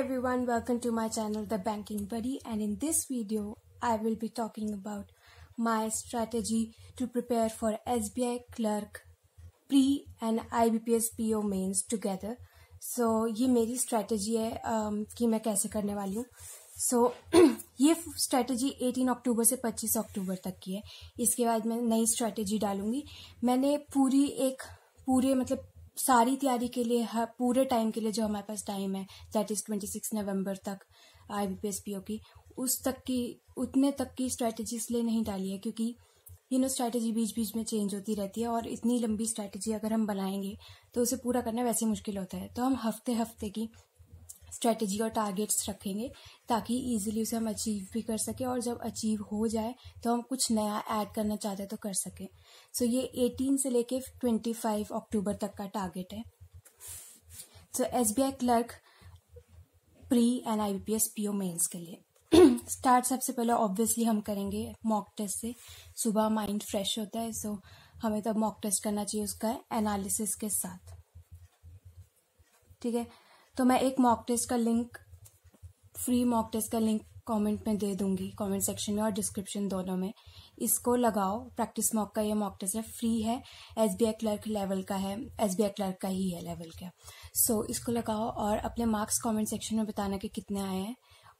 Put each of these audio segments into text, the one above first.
everyone, welcome to my channel The Banking Buddy, and in this video I will be talking about my strategy to prepare for SBI clerk pre and IBPS PO mains together. So ये मेरी strategy है कि मैं कैसे करने वाली हूँ. So ये strategy 18 अक्टूबर से 25 अक्टूबर तक की है. इसके बाद मैं नई strategy डालूंगी. मैंने पूरे मतलब सारी तैयारी के लिए पूरे टाइम के लिए जो हमारे पास टाइम है दैट इज 26 नवंबर तक IBPS PO की उतने तक की स्ट्रैटेजी इसलिए नहीं डाली है क्योंकि स्ट्रैटेजी बीच बीच में चेंज होती रहती है और इतनी लंबी स्ट्रैटेजी अगर हम बनाएंगे तो उसे पूरा करना वैसे मुश्किल होता है. तो हम हफ्ते हफ्ते की स्ट्रैटेजी और टारगेट्स रखेंगे ताकि इजीली उसे हम अचीव भी कर सकें और जब अचीव हो जाए तो हम कुछ नया ऐड करना चाहते हैं तो कर सकें. सो ये 18 से लेके 25 अक्टूबर तक का टारगेट है. So SBI clerk pre and IBPS PO mains के लिए स्टार्ट सबसे पहले ऑब्वियसली हम करेंगे मॉक टेस्ट से. सुबह माइंड फ्रेश होता है सो हमें तब मॉक टेस्ट करना चाहिए उसका एनालिसिस के साथ. ठीक है, तो मैं एक मॉक टेस्ट का लिंक फ्री मॉक टेस्ट का लिंक कमेंट में दे दूंगी, कमेंट सेक्शन में और डिस्क्रिप्शन दोनों में. इसको लगाओ. प्रैक्टिस मॉक का ये मॉक टेस्ट है, फ्री है, SBI क्लर्क लेवल का है, SBI क्लर्क का ही है लेवल का. सो इसको लगाओ और अपने मार्क्स कमेंट सेक्शन में बताना कि कितने आए हैं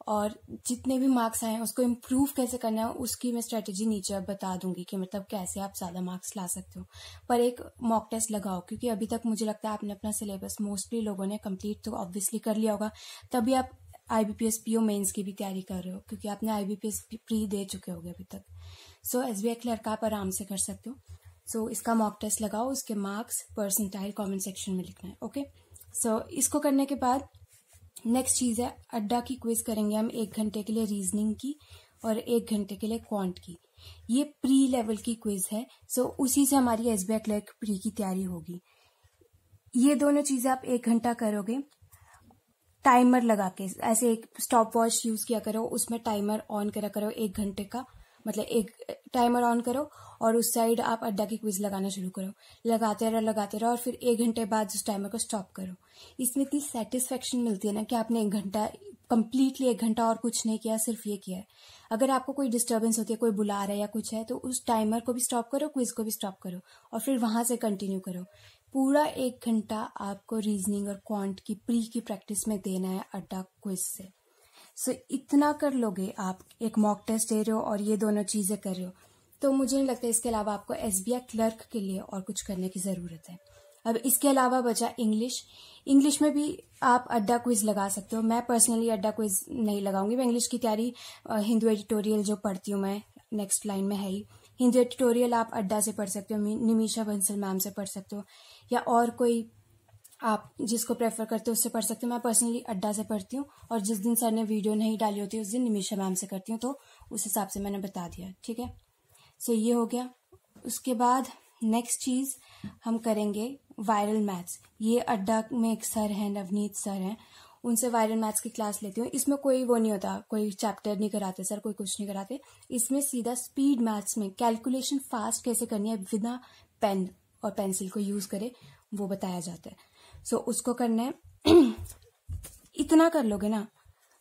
और जितने भी मार्क्स आए हैं उसको इम्प्रूव कैसे करना है उसकी मैं स्ट्रेटेजी नीचे अब बता दूंगी कि मतलब कैसे आप ज़्यादा मार्क्स ला सकते हो. पर एक मॉक टेस्ट लगाओ क्योंकि अभी तक मुझे लगता है आपने अपना सिलेबस मोस्टली लोगों ने कंप्लीट तो ऑब्वियसली कर लिया होगा, तभी आप IBPS PO मेंस की भी तैयारी कर रहे हो क्योंकि आपने IBPS प्री दे चुके होगे अभी तक. सो SBI क्लर्क आप आराम से कर सकते हो. सो इसका मॉक टेस्ट लगाओ, उसके मार्क्स परसेंटाइल कमेंट सेक्शन में लिखना है. ओके, सो इसको करने के बाद नेक्स्ट चीज़ है अड्डा की क्विज करेंगे हम 1 घंटे के लिए रीजनिंग की और 1 घंटे के लिए क्वांट की. ये प्री लेवल की क्विज है. सो उसी से हमारी SBI क्लर्क प्री की तैयारी होगी. ये दोनों चीज़ें आप 1 घंटा करोगे टाइमर लगा के. ऐसे एक स्टॉप वॉच यूज किया करो, उसमें टाइमर ऑन करा करो 1 घंटे का, मतलब एक टाइमर ऑन करो और उस साइड आप अड्डा की क्विज लगाना शुरू करो. लगाते रहो और फिर 1 घंटे बाद उस टाइमर को स्टॉप करो. इसमें इतनी सेटिस्फेक्शन मिलती है ना कि आपने 1 घंटा कंप्लीटली 1 घंटा और कुछ नहीं किया, सिर्फ ये किया है. अगर आपको कोई डिस्टर्बेंस होती है, कोई बुला रहा है या कुछ है, तो उस टाइमर को भी स्टॉप करो, क्विज को भी स्टॉप करो और फिर वहां से कंटिन्यू करो. पूरा 1 घंटा आपको रीजनिंग और क्वांट की प्री की प्रैक्टिस में देना है अड्डा क्विज से. सो इतना कर लोगे आप, एक मॉक टेस्ट दे रहे हो और ये दोनों चीजें कर रहे हो, तो मुझे नहीं लगता इसके अलावा आपको SBI क्लर्क के लिए और कुछ करने की जरूरत है. अब इसके अलावा बचा इंग्लिश में भी आप अड्डा क्विज लगा सकते हो. मैं पर्सनली अड्डा क्विज नहीं लगाऊंगी. मैं इंग्लिश की तैयारी हिंदू एडिटोरियल जो पढ़ती हूँ मैं, नेक्स्ट लाइन में है ही हिंदू एडिटोरियल, आप अड्डा से पढ़ सकते हो, निमिषा बंसल मैम से पढ़ सकते हो या और कोई आप जिसको प्रेफर करते हो उससे पढ़ सकते हो. मैं पर्सनली अड्डा से पढ़ती हूँ और जिस दिन सर ने वीडियो नहीं डाली होती उस दिन निमिषा मैम से करती हूँ, तो उस हिसाब से मैंने बता दिया. ठीक है, सो ये हो गया. उसके बाद नेक्स्ट चीज हम करेंगे वायरल मैथ्स. ये अड्डा में एक सर हैं, नवनीत सर हैं, उनसे वायरल मैथ्स की क्लास लेती हूँ. इसमें कोई वो नहीं होता, कोई चैप्टर नहीं कराते सर, कोई कुछ नहीं कराते. इसमें सीधा स्पीड मैथ्स में कैलकुलेशन फास्ट कैसे करनी है बिना पेन और पेंसिल को यूज करे वो बताया जाता है. सो उसको करना है. इतना कर लोगे ना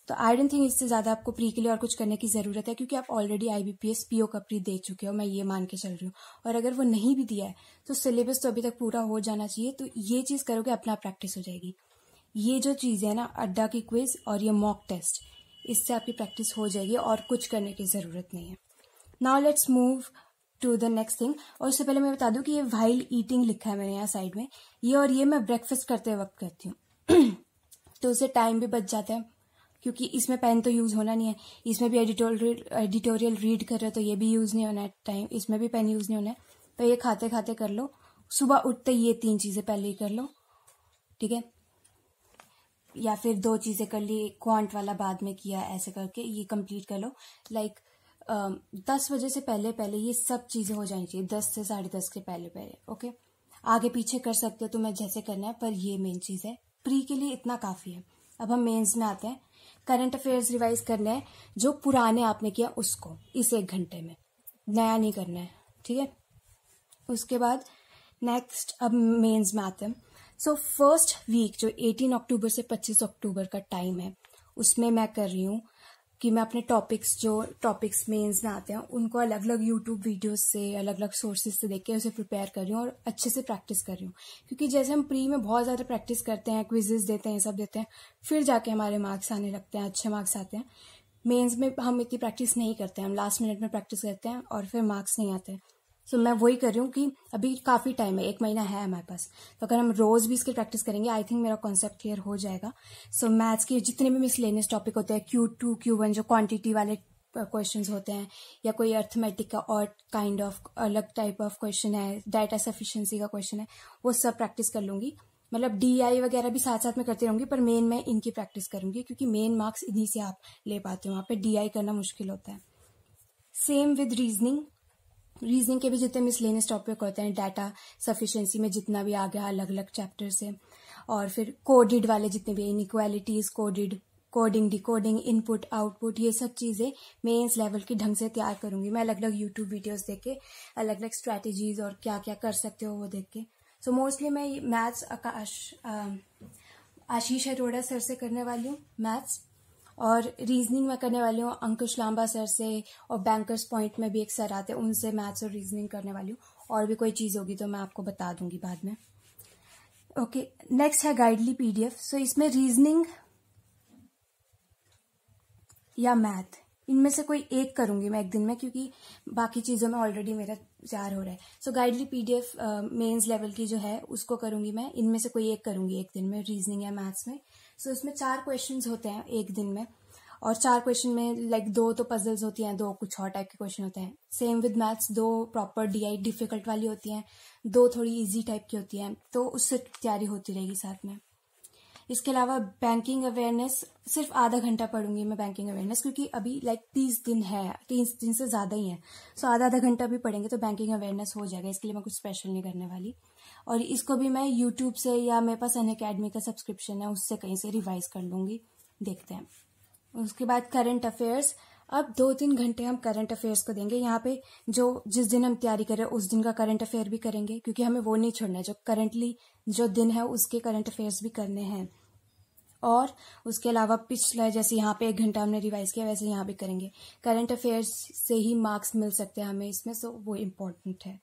तो आई डोंट थिंक इससे ज्यादा आपको प्री के लिए और कुछ करने की जरूरत है क्योंकि आप ऑलरेडी IBPS PO का प्री दे चुके हो, मैं ये मान के चल रही हूँ. और अगर वो नहीं भी दिया है तो सिलेबस तो अभी तक पूरा हो जाना चाहिए. तो ये चीज करोगे अपना प्रैक्टिस हो जाएगी. ये जो चीज है ना अड्डा की क्विज और ये मॉक टेस्ट, इससे आपकी प्रैक्टिस हो जाएगी और कुछ करने की जरूरत नहीं है. Now let's move to the next thing. और उससे पहले मैं बता दूं कि ये व्हाइल ईटिंग लिखा है मैंने यहाँ साइड में, ये और ये मैं ब्रेकफास्ट करते वक्त करती हूँ तो उससे टाइम भी बच जाता है क्योंकि इसमें पेन तो यूज होना नहीं है. इसमें भी एडिटोरियल रीड कर रहे हो तो ये भी यूज नहीं होना है टाइम, इसमें भी पेन यूज नहीं होना है. तो ये खाते खाते कर लो. सुबह उठते ये 3 चीजें पहले ही कर लो. ठीक है, या फिर 2 चीजें कर ली, क्वांट वाला बाद में किया, ऐसे करके ये कंप्लीट कर लो. लाइक 10 बजे से पहले ये सब चीजें हो जानी चाहिए, 10 से 10:30 के पहले. ओके, आगे पीछे कर सकते हो तुम्हें जैसे करना है, पर ये मेन चीज है. प्री के लिए इतना काफी है. अब हम मेंस में आते हैं. करंट अफेयर्स रिवाइज करना है, जो पुराने आपने किया उसको इस 1 घंटे में, नया नहीं करना है. ठीक है, उसके बाद नेक्स्ट अब मेंस में आते हैं. सो फर्स्ट वीक जो 18 अक्टूबर से 25 अक्टूबर का टाइम है उसमें मैं कर रही हूँ कि मैं अपने टॉपिक्स मेंस में आते हैं उनको अलग अलग यूट्यूब वीडियोस से, अलग अलग सोर्सेज से देख के उसे प्रिपेयर कर रही हूँ और अच्छे से प्रैक्टिस कर रही हूँ। क्योंकि जैसे हम प्री में बहुत ज़्यादा प्रैक्टिस करते हैं, क्विजेज देते हैं, सब देते हैं, फिर जाके हमारे मार्क्स आने लगते हैं, अच्छे मार्क्स आते हैं। मेंस में हम इतनी प्रैक्टिस नहीं करते हैं, हम लास्ट मिनट में प्रैक्टिस करते हैं और फिर मार्क्स नहीं आते हैं। सो मैं वही कर रही हूँ कि अभी काफ़ी टाइम है, 1 महीना है हमारे पास, तो अगर हम रोज़ भी इसकी प्रैक्टिस करेंगे आई थिंक मेरा कॉन्सेप्ट क्लियर हो जाएगा। सो मैथ्स के जितने भी मिसलेनियस टॉपिक होते हैं, Q2 Q1 जो क्वांटिटी वाले क्वेश्चंस होते हैं, या कोई अर्थमेटिक का और काइंड ऑफ अलग टाइप ऑफ क्वेश्चन है, डाटा सफिशिएंसी का क्वेश्चन है, वो सब प्रैक्टिस कर लूँगी। मतलब DI वगैरह भी साथ साथ में करती रहूँगी, पर मेन मैं इनकी प्रैक्टिस करूँगी क्योंकि मेन मार्क्स इन्हीं से आप ले पाते हो, वहाँ पे DI करना मुश्किल होता है। सेम विद रीजनिंग के भी जितने मिसलेनियस टॉपिक होते हैं, डाटा सफिशिएंसी में जितना भी आ गया अलग अलग चैप्टर से, और फिर कोडिड वाले जितने भी inequalities, coding, decoding, input output, ये सब चीज़ें मेंस लेवल की ढंग से तैयार करूंगी मैं, अलग अलग यूट्यूब वीडियोस देख के, अलग अलग स्ट्रैटेजीज और क्या क्या कर सकते हो वो देख के। सो मोस्टली मैं मैथ्स आशीष अरोड़ा सर से करने वाली हूँ मैथ्स, और रीजनिंग में करने वाली हूँ अंकुश लांबा सर से, और बैंकर्स पॉइंट में भी एक सर आते हैं, उनसे मैथ्स और रीजनिंग करने वाली हूँ। और भी कोई चीज़ होगी तो मैं आपको बता दूंगी बाद में। ओके, नेक्स्ट है गाइडली PDF। सो इसमें रीजनिंग या मैथ, इनमें से कोई एक करूंगी मैं एक दिन में, क्योंकि बाकी चीज़ों में ऑलरेडी मेरा 4 हो रहा है। सो गाइडली PDF मेंस लेवल की जो है उसको करूंगी मैं, इनमें से कोई एक करूंगी एक दिन में, रीजनिंग या मैथ्स में। सो इसमें 4 क्वेश्चंस होते हैं एक दिन में, और 4 क्वेश्चन में लाइक 2 तो पजल्स होती हैं, 2 कुछ और टाइप के क्वेश्चन होते हैं। Same with maths, 2 proper DI difficult वाली होती हैं, 2 थोड़ी इजी टाइप की होती हैं, तो उससे तैयारी होती रहेगी साथ में। इसके अलावा बैंकिंग अवेयरनेस सिर्फ आधा घंटा पढ़ूंगी मैं बैंकिंग अवेयरनेस, क्योंकि अभी लाइक 30 दिन है, 30 दिन से ज़्यादा ही है। सो आधा घंटा भी पढ़ेंगे तो बैंकिंग अवेयरनेस हो जाएगा, इसके लिए मैं कुछ स्पेशल नहीं करने वाली। और इसको भी मैं यूट्यूब से, या मेरे पास अनअकैडमी का सब्सक्रिप्शन है उससे कहीं से रिवाइज कर लूँगी, देखते हैं। उसके बाद करंट अफेयर्स, अब 2-3 घंटे हम करंट अफेयर्स को देंगे। यहाँ पे जो जिस दिन हम तैयारी कर रहे हैं उस दिन का करंट अफेयर भी करेंगे, क्योंकि हमें वो नहीं छोड़ना है, जो करंटली जो दिन है उसके करंट अफेयर्स भी करने हैं। और उसके अलावा पिछला, जैसे यहाँ पे 1 घंटा हमने रिवाइज किया, वैसे यहाँ भी करेंगे। करंट अफेयर्स से ही मार्क्स मिल सकते हैं हमें इसमें, सो वो इम्पोर्टेंट है।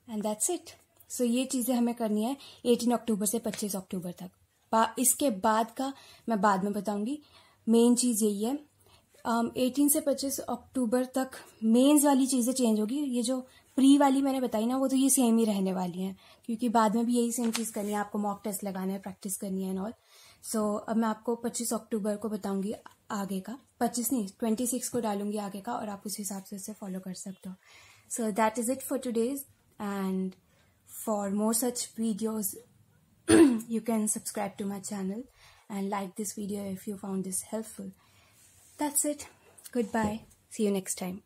And that's it. सो ये चीज़ें हमें करनी है 18 अक्टूबर से 25 अक्टूबर तक। इसके बाद का मैं बाद में बताऊंगी। मेन चीज़ यही है, 18 से 25 अक्टूबर तक मेंस वाली चीज़ें चेंज होगी। ये जो प्री वाली मैंने बताई ना, वो तो ये सेम ही रहने वाली हैं, क्योंकि बाद में भी यही सेम चीज़ करनी है, आपको मॉक टेस्ट लगाना है, प्रैक्टिस करनी है एंड ऑल। सो अब मैं आपको 25 अक्टूबर को बताऊंगी आगे का, 25 नहीं 26 को डालूंगी आगे का, और आप उस हिसाब से उसे फॉलो कर सकते हो। So that is it for today's, and for more such videos you can subscribe to my channel and like this video if you found this helpful. That's it. Goodbye. See you next time.